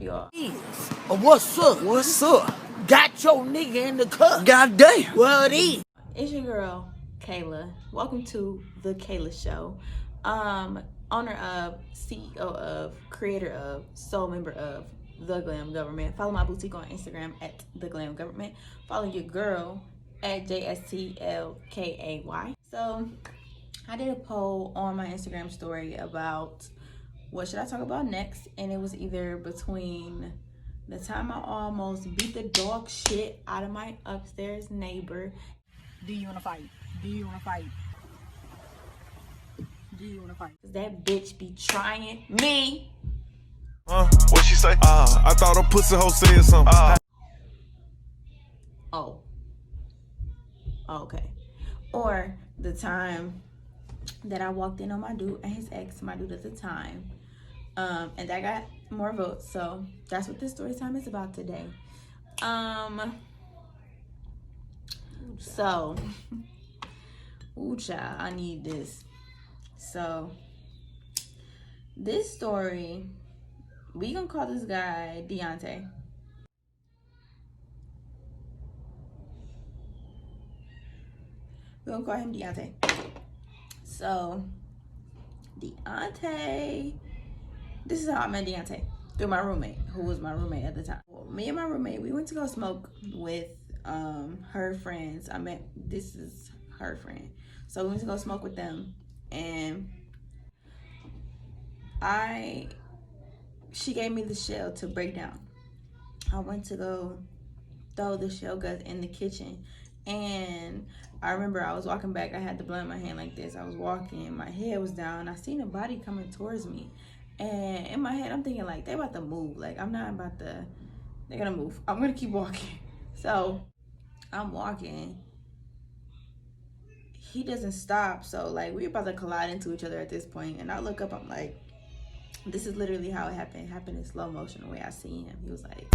up, y'all? What's up? What's up? Got your nigga in the cup. Goddamn. What is? It's your girl, Kayla. Welcome to The Kayla Show. Owner of, CEO of, creator of, sole member of The Glam Government. Follow my boutique on Instagram at The Glam Government. Follow your girl at JSTLKAY. So, I did a poll on my Instagram story about what should I talk about next, and it was either between the time I almost beat the dog shit out of my upstairs neighbor. Do you wanna fight? Do you wanna fight? Do you wanna fight? That bitch be trying me. What she say? I thought a pussy hoe said something. Oh. Okay. Or the time that I walked in on my dude and his ex, my dude at the time. And that got more votes. So that's what this story time is about today. So, ooh, child, I need this. So, this story, we gonna call this guy Deontay. We're gonna call him Deontay. So, Deontay, this is how I met Deontay, through my roommate, who was my roommate at the time. Well, me and my roommate, we went to go smoke with her friends. This is her friend. So we went to go smoke with them, and she gave me the shell to break down. I went to go throw the shell guts in the kitchen, and I remember I was walking back. I had the blunt in my hand like this. I was walking, my head was down. I seen a body coming towards me, and in my head I'm thinking like, they about to move. Like, I'm not about to, they're gonna move. I'm gonna keep walking. So I'm walking, he doesn't stop. So like, we're about to collide into each other at this point, and I look up, I'm like, this is literally how it happened. It happened in slow motion, the way I seen him. He was like,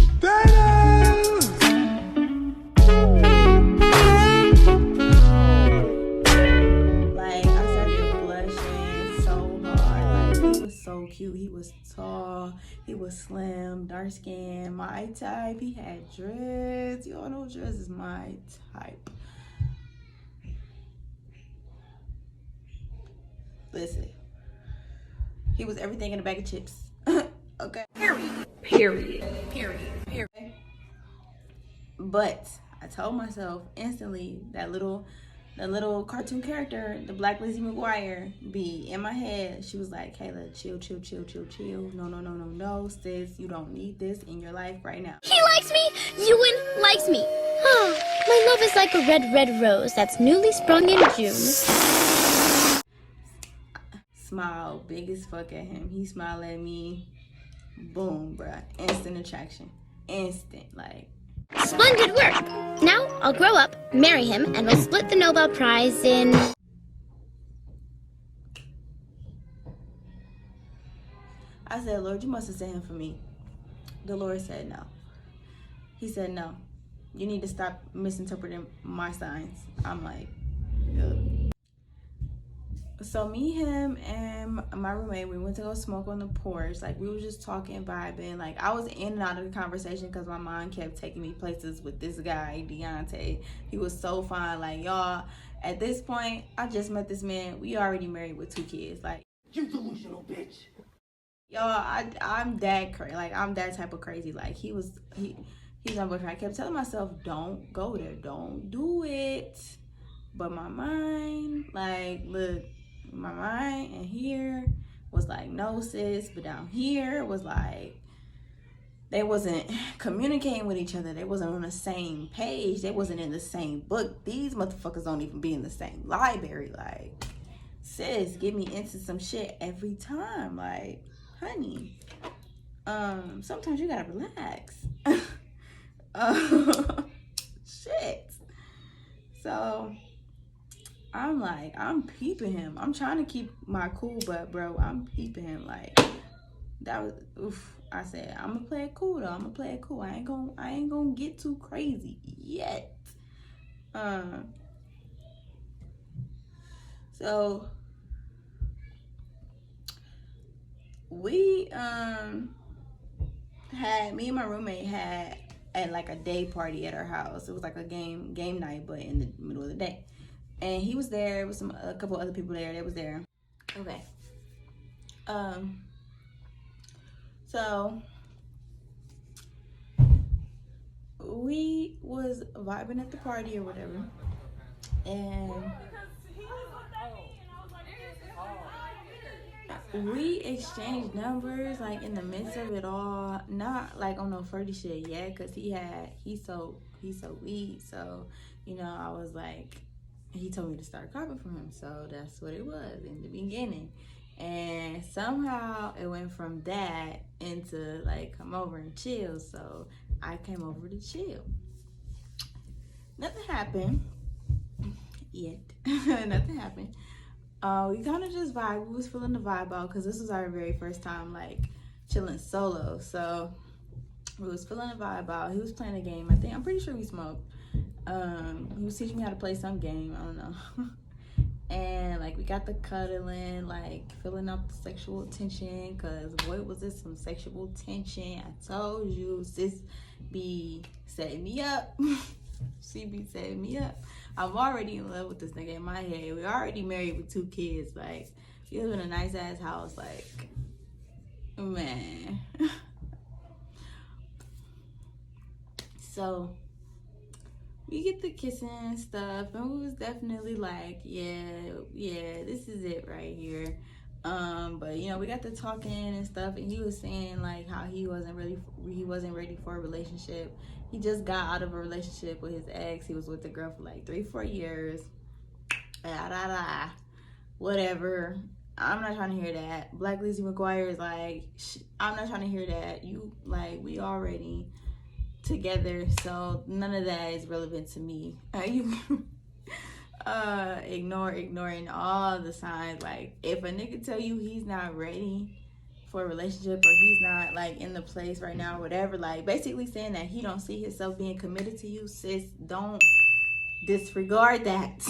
I started blushing so hard. Like, he was so cute. He was tall. He was slim, dark skin, my type. He had dreads. Y'all know dreads is my type. Listen, he was everything in a bag of chips. Okay. Period. But I told myself instantly, that little cartoon character, the Black Lizzie McGuire, be in my head. She was like, Kayla, chill. No, sis, you don't need this in your life right now. He likes me. Ewan likes me. My love is like a red rose that's newly sprung in June. Smile big as fuck at him. He smiled at me. Boom, bruh. Instant attraction. Instant, like. Splendid work. Now I'll grow up, marry him, and we'll split the Nobel Prize in... I said, Lord, you must have sent him for me. The Lord said no. He said, no. You need to stop misinterpreting my signs. I'm like, ugh. So me, him, and my roommate, we went to go smoke on the porch. Like, we were just talking, vibing. Like, I was in and out of the conversation because my mind kept taking me places with this guy, Deontay. He was so fine. Like, y'all, at this point, I just met this man. We already married with 2 kids. Like, You delusional bitch. y'all, I'm that crazy. Like, I'm that type of crazy. Like, he's my boyfriend. I kept telling myself, don't go there. Don't do it. But my mind, like, look, my mind and here was like, no, sis. But down here was like, they wasn't communicating with each other. They wasn't on the same page. They wasn't in the same book. These motherfuckers don't even be in the same library. Like, sis, get me into some shit every time. Like, honey, sometimes you gotta relax. Shit. So I'm like, I'm peeping him. I'm trying to keep my cool, but bro, I'm peeping him. Like, that was, oof. I said, I'm gonna play it cool though. I'm gonna play it cool. I ain't gonna get too crazy yet. So we me and my roommate had at like a day party at our house. It was like a game night, but in the middle of the day. And he was there. There was a couple other people there. They was there. Okay. So we was vibing at the party or whatever, and we exchanged numbers like in the midst of it all, not like on no flirty shit yet, cause he sold weed, so you know I was like, he told me to start copping from him, so that's what it was in the beginning. And somehow it went from that into like come over and chill, so I came over to chill. Nothing happened yet. Nothing happened. We kind of just vibe. We was feeling the vibe out because this was our very first time like chilling solo, so we was feeling the vibe out. He was playing a game. I'm pretty sure we smoked. He was teaching me how to play some game. I don't know. And like we got the cuddling, like filling up the sexual tension, because boy was this some sexual tension. I told you, sis be setting me up. She be setting me up. I'm already in love with this nigga in my head. We already married with 2 kids. Like, we live in a nice ass house. Like, man. So we get the kissing and stuff, and we was definitely like, yeah, this is it right here. But you know, we got to talking and stuff, and he was saying like how he wasn't ready for a relationship. He just got out of a relationship with his ex. He was with the girl for like 3-4 years. Whatever. I'm not trying to hear that. Black Lizzie McGuire is like, I'm not trying to hear that. You like, we already together, so none of that is relevant to me. Ignoring all the signs. Like, if a nigga tell you he's not ready for a relationship, or he's not like in the place right now or whatever, like basically saying that he don't see himself being committed to you, sis, don't disregard that.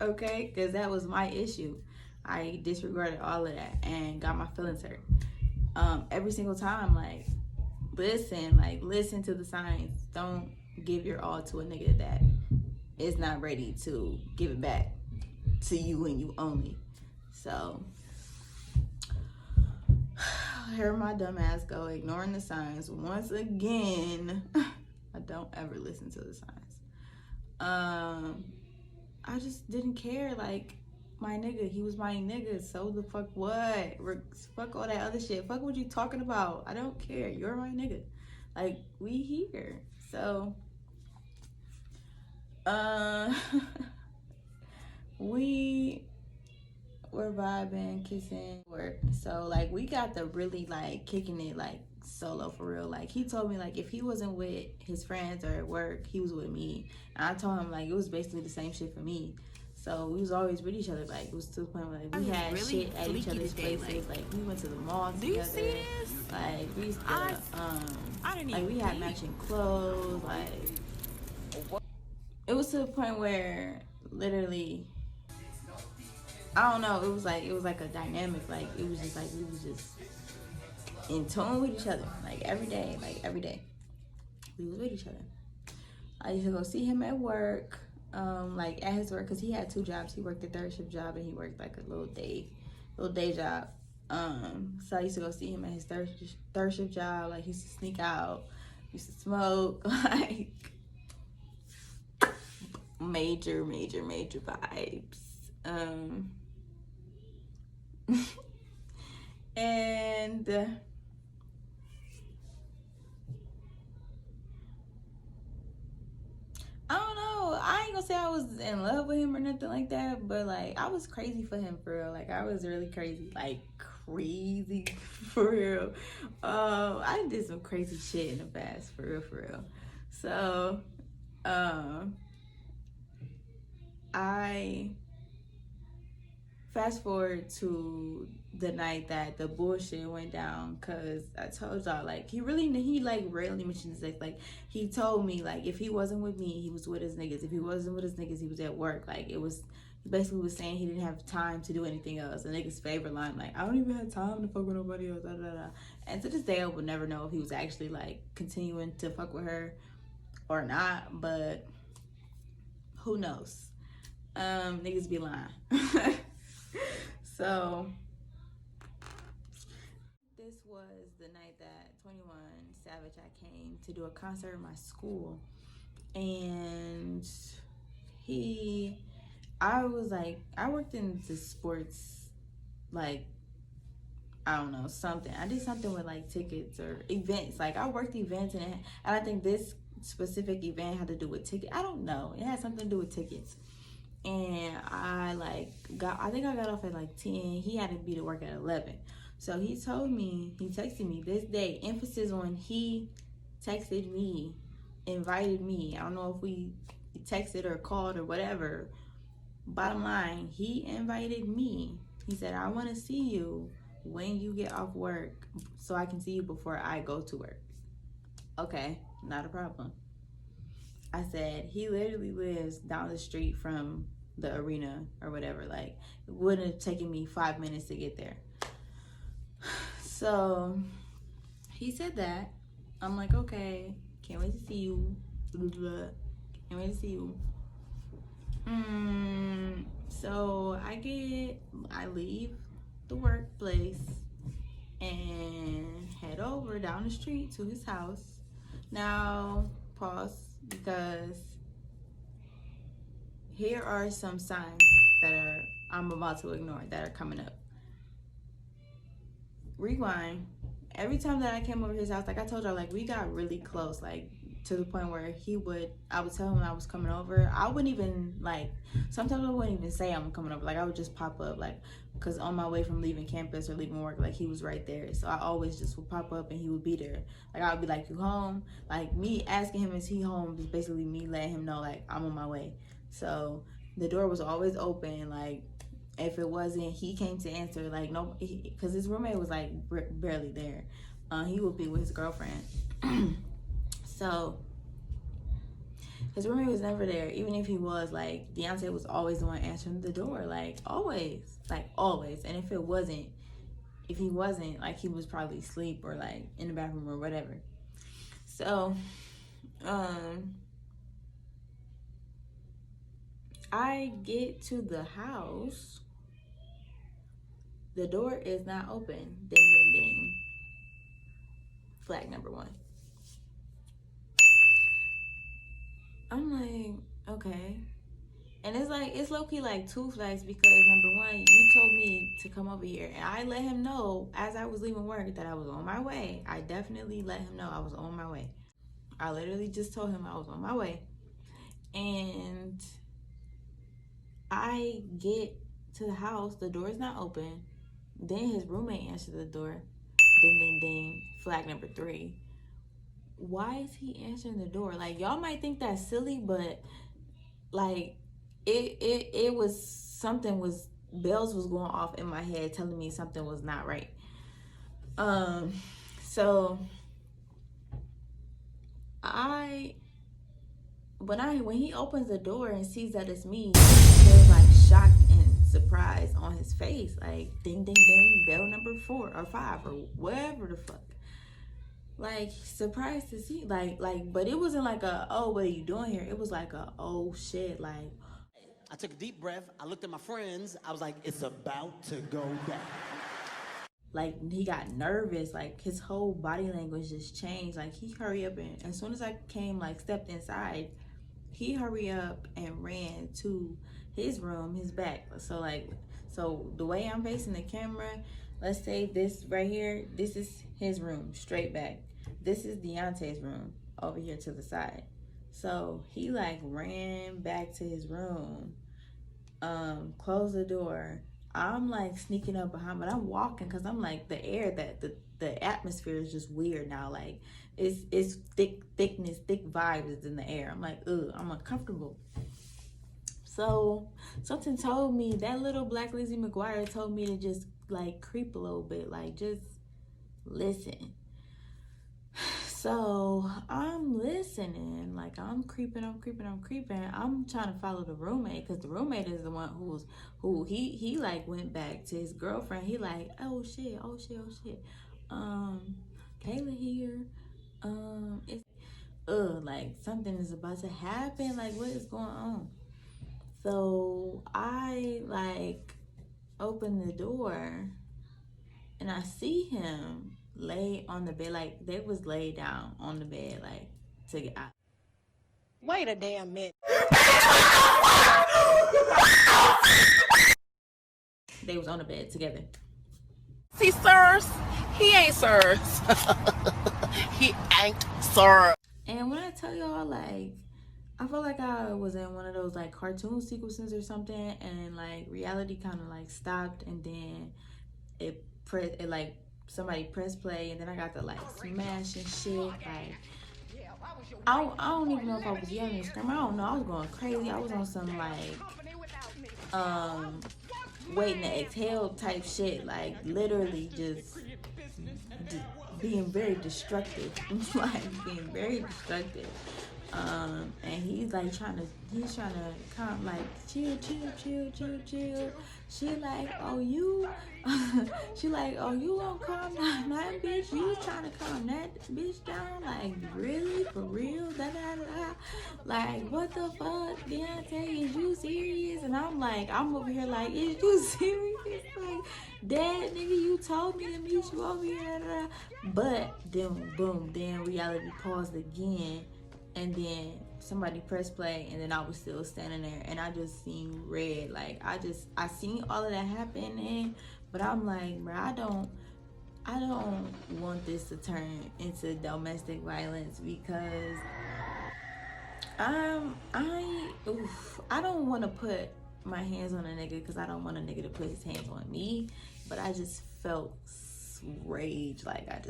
Okay, because that was my issue. I disregarded all of that and got my feelings hurt every single time. Like, listen to the signs. Don't give your all to a nigga that is not ready to give it back to you and you only. So here my dumb ass go, ignoring the signs once again. I don't ever listen to the signs. I just didn't care. Like, my nigga, he was my nigga, so the fuck what? Fuck all that other shit. Fuck what you talking about. I don't care. You're my nigga. Like, we here. So we were vibing, kissing, work. So like we got the really like kicking it like solo for real. Like, he told me like if he wasn't with his friends or at work, he was with me. And I told him like it was basically the same shit for me. So we was always with each other. Like, it was to the point where like we had really shit at each other's places. Like we went to the mall together. Do you see this? Like we used to I didn't even like we had matching clothes. Like, it was to the point where literally, I don't know, it was like a dynamic. Like, it was just like we was just in tune with each other. Like every day we was with each other. I used to go see him at work, like at his work, because he had 2 jobs. He worked a 3rd shift job and he worked like a little day job. So I used to go see him at his third shift job. Like, he used to sneak out, used to smoke, like major vibes. And I don't know, I ain't gonna say I was in love with him or nothing like that, but like I was crazy for him for real. Like, I was really crazy, like crazy for real. I did some crazy shit in the past, for real. So I fast forward to the night that the bullshit went down, because I told y'all, like, he like rarely mentions this. Like, he told me like if he wasn't with me, he was with his niggas. If he wasn't with his niggas, he was at work. Like, it was, He basically was saying he didn't have time to do anything else. The nigga's favorite line, like, I don't even have time to fuck with nobody else, da, da, da. And to this day, I would never know if he was actually, like, continuing to fuck with her or not, but who knows? Niggas be lying. So this was the night that 21 Savage I came to do a concert in my school, and I was like, I worked in the sports, like, I don't know, something. I did something with like tickets or events. Like I worked events, and I think this specific event had to do with tickets. I don't know. It had something to do with tickets. And I think I got off at like 10. He had to be to work at 11. So he texted me this day, emphasis on he texted me, invited me. I don't know if we texted or called or whatever. Bottom line, he invited me. He said, I want to see you when you get off work so I can see you before I go to work. Okay, not a problem. I said, he literally lives down the street from the arena or whatever. Like, it wouldn't have taken me 5 minutes to get there. So he said that. I'm like, okay, can't wait to see you. Can't wait to see you. So I leave the workplace and head over down the street to his house. Now, pause, because here are some signs that I'm about to ignore that are coming up. Rewind. Every time that I came over to his house, like I told y'all, like we got really close, like to the point where I would tell him I was coming over. I wouldn't even, like, sometimes I wouldn't even say I'm coming over. Like I would just pop up, like, because on my way from leaving campus or leaving work, like he was right there. So I always just would pop up and he would be there. Like I would be like, you home? Like me asking him, is he home? Is basically me letting him know, like, I'm on my way. So the door was always open. Like if it wasn't, he came to answer. Like no, because his roommate was like barely there. He would be with his girlfriend. So his roommate was never there. Even if he was, like, Deontay was always the one answering the door, like always. And if he wasn't, like, he was probably asleep or like in the bathroom or whatever. So I get to the house, the door is not open. Ding ding ding. Flag number 1. I'm like, okay. And it's like, it's low-key like 2 flags, because number 1, you told me to come over here, and I let him know as I was leaving work that I was on my way. I definitely let him know I was on my way. I literally just told him I was on my way. And I get to the house, the door is not open. Then his roommate answered the door. Ding ding ding. Flag number 3. Why is he answering the door? Like, y'all might think that's silly, but like it was something, bells was going off in my head telling me something was not right. So when he opens the door and sees that it's me, there's like shock and surprise on his face, like ding ding ding, bell number 4 or 5 or whatever the fuck. Like, surprised to see, like, but it wasn't like a, oh, what are you doing here? It was like a, oh shit, like. I took a deep breath. I looked at my friends. I was like, it's about to go down. Like, he got nervous. Like, his whole body language just changed. Like, he hurried up, and as soon as I came, like, stepped inside, he hurried up and ran to his room, his back. So the way I'm facing the camera, let's say this right here, this is his room, straight back. This is Deontay's room over here to the side. So he like ran back to his room, closed the door. I'm like sneaking up behind, but I'm walking because I'm like, the air, that the atmosphere is just weird now. Like it's thick vibes is in the air. I'm like, ugh, I'm uncomfortable. So something told me, that little black Lizzie McGuire told me to just like creep a little bit, like just listen. So I'm listening, like I'm creeping. I'm trying to follow the roommate, because the roommate is the one who he like went back to his girlfriend. He like, oh shit. Kayla here. It's like something is about to happen. Like, what is going on? So I like open the door and I see him lay on the bed. Like, they was laid down on the bed, like, to get out. Wait a damn minute. They was on the bed together. See, sirs, he ain't sirs. He ain't sirs. And when I tell y'all, like, I feel like I was in one of those like cartoon sequences or something, and like reality kind of like stopped, and then it like somebody pressed play, and then I got to like smash and shit. Like, I don't even know if I was yelling and screaming. I don't know. I was going crazy. I was on some like waiting to exhale type shit. Like, literally just being very destructive. Like, being very destructive. And he's like trying to calm, like, chill. She like, oh, you she like, oh, you gonna calm down that bitch? You trying to calm that bitch down? Like, really? For real? Like, what the fuck, Deontay? Is you serious? And I'm over here like, is you serious? Like, Dad, nigga, you told me to meet you over here. But then boom, then reality paused again. And then somebody pressed play, and then I was still standing there, and I just seen red. Like, I seen all of that happening, but I'm like, bro, I don't want this to turn into domestic violence, because I don't want to put my hands on a nigga, because I don't want a nigga to put his hands on me. But I just felt rage. Like, I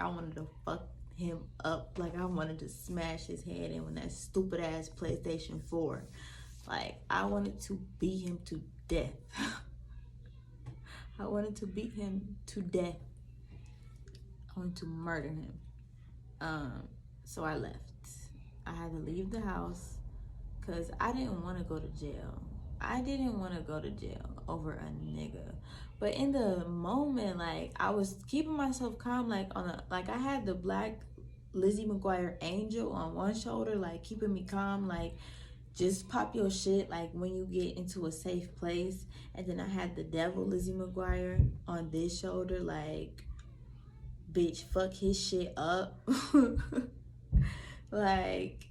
wanted to fuck him up. Like, I wanted to smash his head in with that stupid ass PlayStation 4. Like, I wanted to beat him to death. I wanted to beat him to death. I wanted to murder him. So I left. I had to leave the house because I didn't want to go to jail. I didn't want to go to jail over a nigga. But in the moment, like, I was keeping myself calm, like, I had the black Lizzie McGuire angel on one shoulder, like, keeping me calm, like, just pop your shit, like, when you get into a safe place. And then I had the devil Lizzie McGuire on this shoulder, like, bitch, fuck his shit up. Like,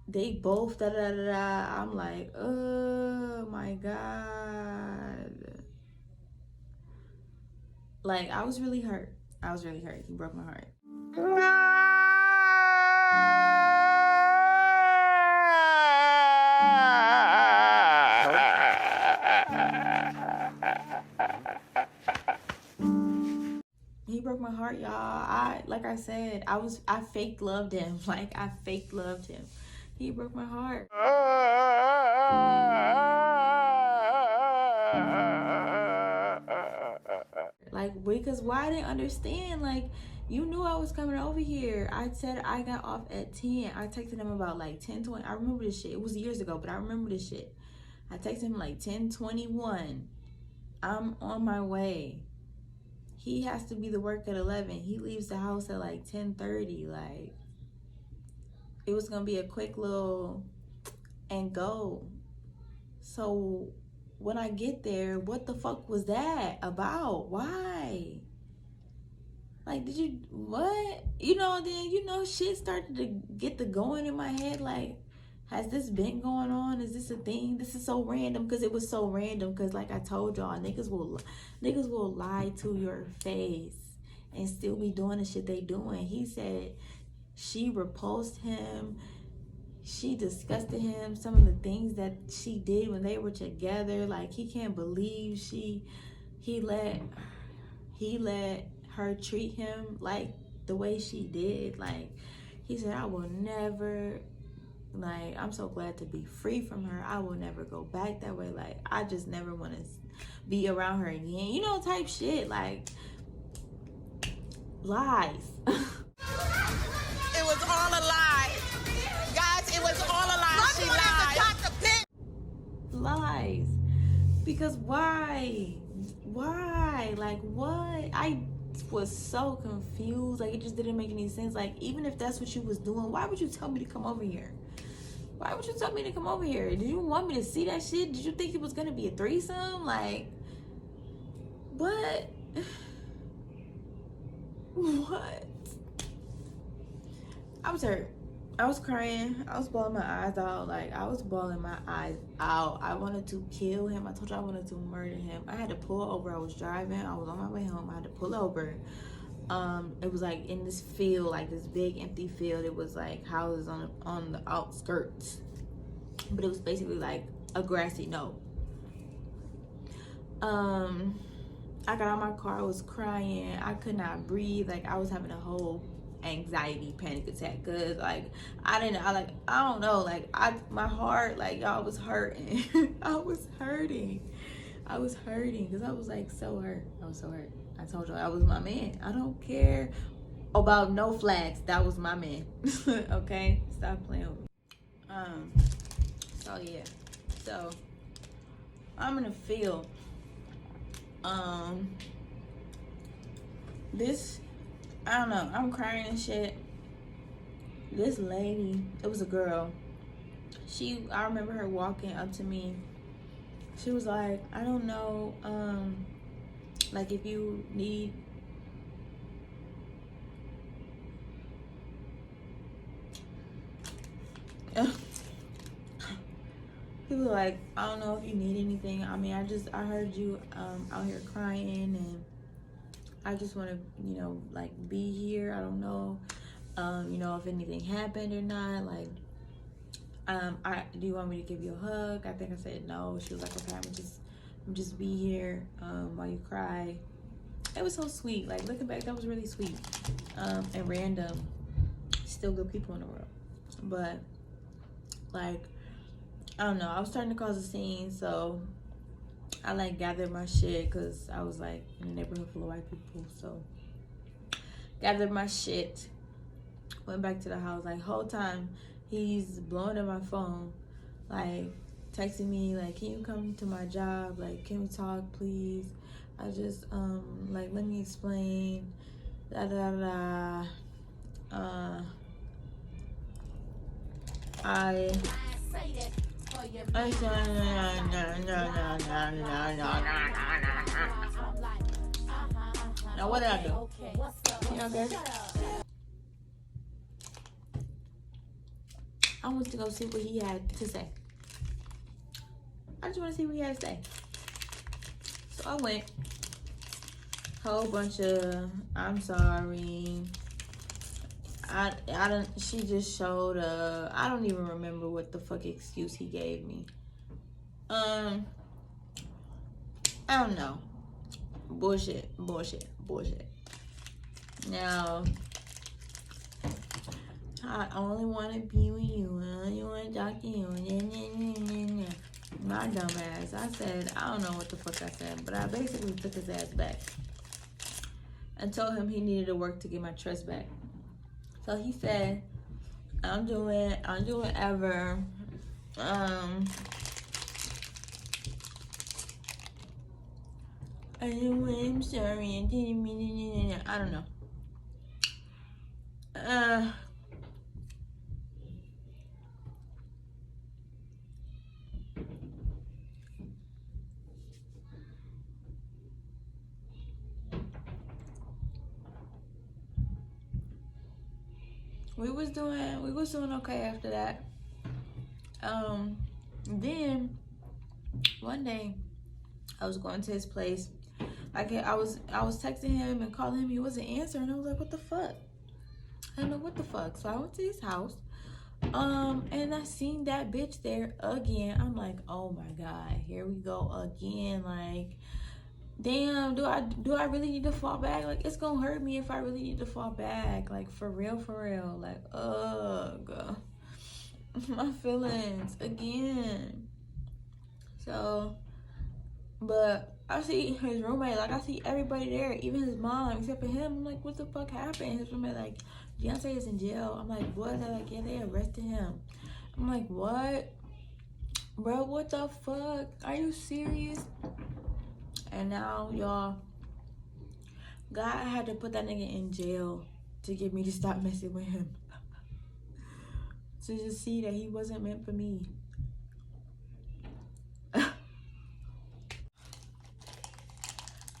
they both I'm like, oh my God. Like, I was really hurt. He broke my heart. He broke my heart, y'all. Like I said, I fake loved him. Like, I fake loved him. He broke my heart. Like, because why I didn't understand, like, you knew I was coming over here. I said I got off at 10. I texted him about like 10:20. I remember this shit. It was years ago, but I remember this shit. I texted him like 10:21. I'm on my way. He has to be to work at 11. He leaves the house at like 10:30. Like, it was gonna be a quick little and go. So when I get there, what the fuck was that about? Why? Like, did you, what? You know, then, you know, shit started to get the going in my head. Like, has this been going on? Is this a thing? This is so random, because it was so random. Because, like I told y'all, niggas will lie to your face and still be doing the shit they doing. He said she repulsed him. She disgusted him. Some of the things that she did when they were together, like, he can't believe he let her treat him like the way she did. Like, he said, I will never, like, I'm so glad to be free from her. I will never go back that way. Like, I just never want to be around her again, you know, type shit. Like, lies. lies. Because why? Like, what? I was so confused. Like, it just didn't make any sense. Like, even if that's what you was doing, why would you tell me to come over here? Why would you tell me to come over here? Did you want me to see that shit? Did you think it was gonna be a threesome? Like, what? What? I was hurt. I was crying. I was bawling my eyes out. Like, I was bawling my eyes out. I wanted to kill him. I told you I wanted to murder him. I had to pull over. I was driving. I was on my way home. I had to pull over. It was like in this field, like this big empty field. It was like houses on the outskirts, but it was basically like a grassy knoll. I got out of my car. I was crying. I could not breathe. Like, I was having a whole anxiety panic attack, because like I don't know, like my heart, like, y'all, was hurting. I was hurting because I was like so hurt. I was so hurt. I told you I was my man. I don't care about no flags. That was my man. Okay, stop playing with me. So yeah, so I'm in a field. This, I don't know, I'm crying and shit. This lady, it was a girl. I remember her walking up to me. She was like, I don't know, like, if you need people were like, I don't know if you need anything. I mean, I heard you out here crying, and I just want to, you know, like, be here. I don't know, you know, if anything happened or not. Like, do you want me to give you a hug? I think I said no. She was like, okay, I'm just be here while you cry. It was so sweet. Like, looking back, that was really sweet, and random. Still good people in the world, but like, I don't know, I was starting to cause a scene, so I like gathered my shit, because I was like in a neighborhood full of white people. So gathered my shit, went back to the house. Like, whole time he's blowing up my phone, like texting me like, can you come to my job, like, can we talk please? I just like, let me explain, da da da. Now what did I do? You okay? I wanted to go see what he had to say. I just want to see what he had to say. So I went. Whole bunch of, I'm sorry. I don't, she just showed up. I don't even remember what the fuck excuse he gave me. I don't know. Bullshit. Now, I only want to be with you. I only want to talk to you. My dumb ass. I said, I don't know what the fuck I said, but I basically took his ass back and told him he needed to work to get my trust back. So he said, I'm doing ever. I'm sorry, I didn't mean it. I don't know. We was doing okay after that. Then one day I was going to his place. I was texting him and calling him. He wasn't answering. I was like, what the fuck? I don't know what the fuck. So I went to his house. And I seen that bitch there again. I'm like, oh my God, here we go again. Like, damn, do I really need to fall back? Like, it's gonna hurt me if I really need to fall back. Like, for real. Like, ugh, my feelings again. So, but I see his roommate, like, I see everybody there, even his mom, except for him. I'm like, what the fuck happened? His roommate, like, Beyonce is in jail. I'm like, what? They're like, yeah, they arrested him. I'm like, what? Bro, what the fuck? Are you serious? And now, y'all, God had to put that nigga in jail to get me to stop messing with him. To just see that he wasn't meant for me.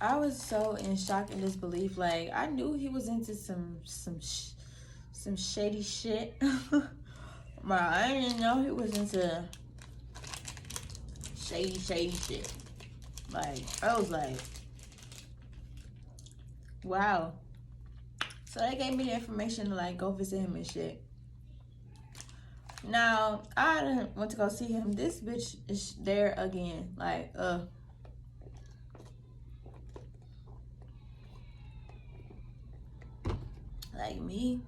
I was so in shock and disbelief. Like, I knew he was into some shady shit. But I didn't know he was into shady shit. Like, I was like, wow. So they gave me the information to like go visit him and shit. Now, I went to go see him. This bitch is there again. Like, like me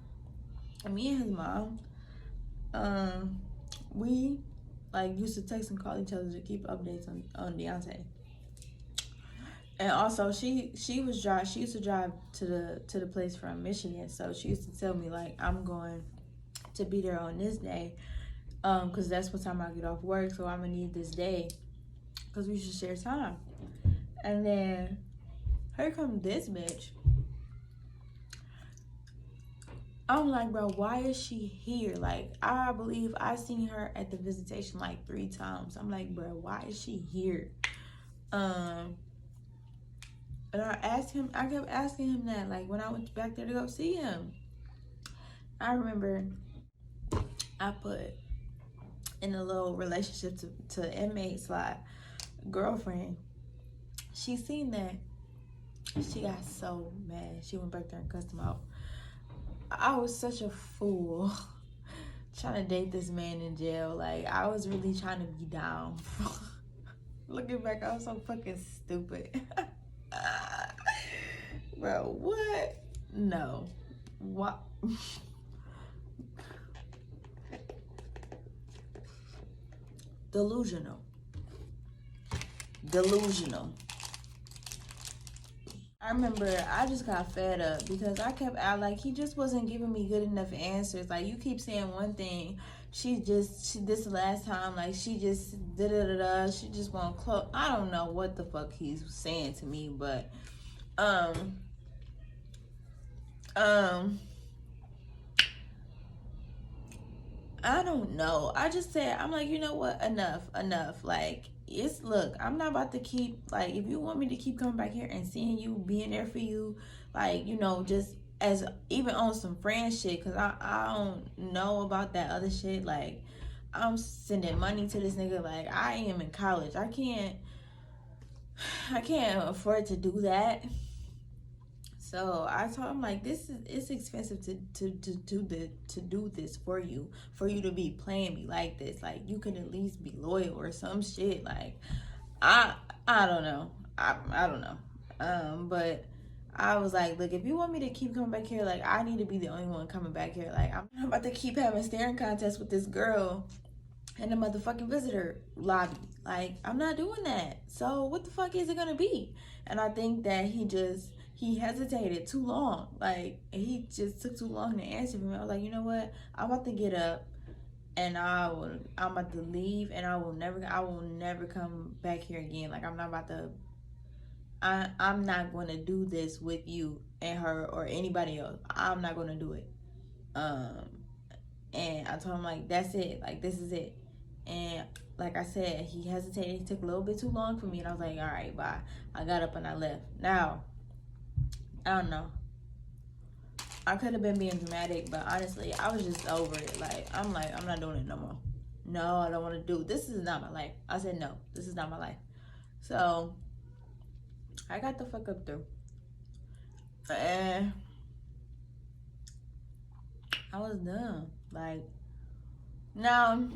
and his mom, we like used to text and call each other to keep updates on Deontay. And also she used to drive to the place from Michigan, so she used to tell me like, I'm going to be there on this day, because that's what time I get off work, so I'm gonna need this day because we should share time. And then here come this bitch. I'm like, bro, why is she here? Like, I believe I seen her at the visitation like 3 times. I'm like, bro, why is she here? And I kept asking him that, like, when I went back there to go see him. I remember I put in a little relationship to inmate slide girlfriend. She seen that. She got so mad. She went back there and cussed him out. I was such a fool trying to date this man in jail. Like, I was really trying to be down. Looking back, I was so fucking stupid. Bro, what? No. What? Delusional. I remember I just got fed up because I kept out like he just wasn't giving me good enough answers. Like, you keep saying one thing, she this last time, like, she just she just won't close. I don't know what the fuck he's saying to me, but I don't know. I just said, I'm like, you know what, enough. Like, look, I'm not about to keep, like, if you want me to keep coming back here and seeing you, being there for you, like, you know, just as even on some friend shit, because I don't know about that other shit. Like, I'm sending money to this nigga. Like, I am in college. I can't afford to do that. So I told him, like, it's expensive to do this for you to be playing me like this. Like, you can at least be loyal or some shit. Like, I don't know. I don't know. But I was like, look, if you want me to keep coming back here, like, I need to be the only one coming back here. Like, I'm not about to keep having staring contests with this girl in the motherfucking visitor lobby. Like, I'm not doing that. So what the fuck is it gonna be? And I think that he hesitated too long. Like, he just took too long to answer me. I was like, you know what? I'm about to get up and I'm about to leave, and I will never come back here again. Like, I'm not going to do this with you and her or anybody else. I'm not going to do it. And I told him, like, that's it. Like, this is it. And like I said, he hesitated. He took a little bit too long for me, and I was like, all right, bye. I got up and I left. Now, I don't know. I could have been being dramatic, but honestly, I was just over it. Like, I'm not doing it no more. No, I don't want to do it. This is not my life. I said, no, this is not my life. So, I got the fuck up through. And I was done. Like, now,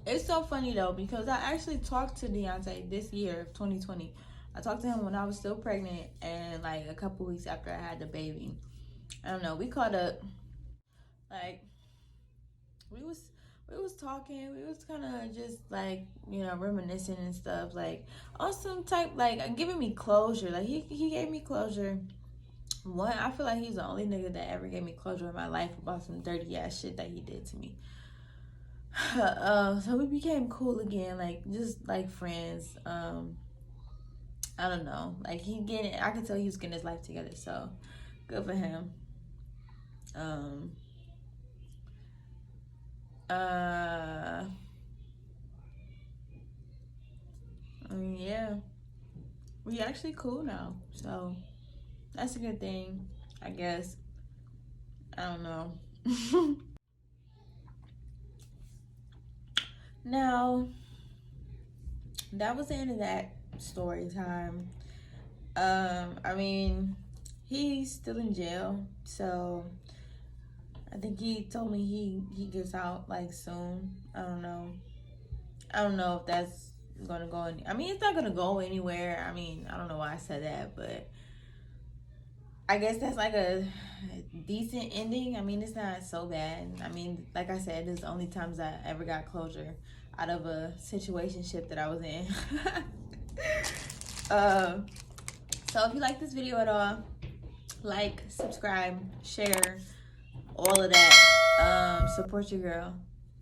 it's so funny though, because I actually talked to Deontay this year, 2020. I talked to him when I was still pregnant, and like a couple weeks after I had the baby. I don't know, we caught up. Like, we was talking, we was kind of just like, you know, reminiscing and stuff, like on some type, like giving me closure. Like, he gave me closure. One, I feel like he's the only nigga that ever gave me closure in my life about some dirty ass shit that he did to me. So we became cool again, like just like friends. I don't know, like I could tell he was getting his life together, so good for him. I mean, yeah, we actually cool now, so that's a good thing, I guess. I don't know. Now, that was the end of that story time. I mean, he's still in jail, so I think he told me he gets out like soon. I don't know if that's gonna go I mean, it's not gonna go anywhere. I mean, I don't know why I said that, but I guess that's like a decent ending. I mean, it's not so bad. I mean, like I said, this is the only times I ever got closure out of a situationship that I was in. So if you like this video at all, like, subscribe, share, all of that. Support your girl.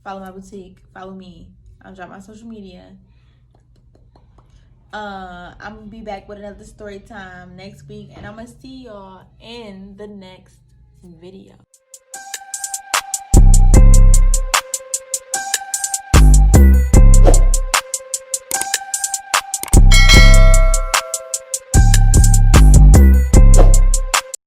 Follow my boutique. Follow me. I'll drop my social media. I'm gonna be back with another story time next week, and I'm gonna see y'all in the next video.